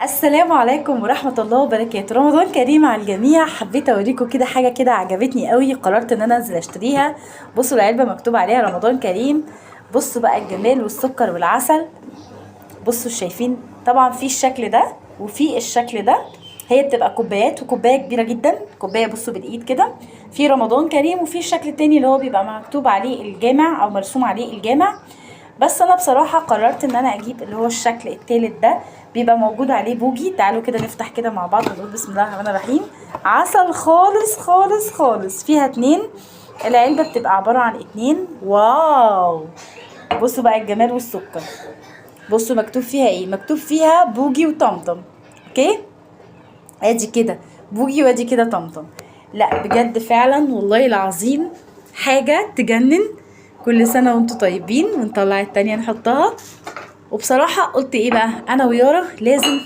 السلام عليكم ورحمة الله وبركاته. رمضان كريم على الجميع. حبيت اوريكم كده حاجة كده عجبتني قوي، قررت ان انا انزل اشتريها. بصوا العلبة مكتوب عليها رمضان كريم. بصوا بقى الجمال والسكر والعسل. بصوا شايفين طبعا في الشكل ده وفي الشكل ده. هي بتبقى كوبايات وكوبايه كبيره جدا، كوبايه بصوا بالايد كده. في رمضان كريم وفي الشكل التاني اللي هو بيبقى مكتوب عليه الجامع او مرسوم عليه الجامع. بس انا بصراحه قررت ان انا اجيب اللي هو الشكل التالت ده، بيبقى موجود عليه بوجي. تعالوا كده نفتح كده مع بعض ونقول بسم الله الرحمن الرحيم. عسل خالص خالص خالص، فيها 2. العلبه بتبقى عباره عن 2. واو، بصوا بقى الجمال والسكر. بصوا مكتوب فيها ايه، مكتوب فيها بوجي وطمطم. اوكي، ادي كده بوجي وادي كده طمطم. لا بجد فعلا والله العظيم حاجة تجنن. كل سنة وانتم طيبين. ونطلع التانية نحطها. وبصراحة قلت ايه بقى، انا ويارا لازم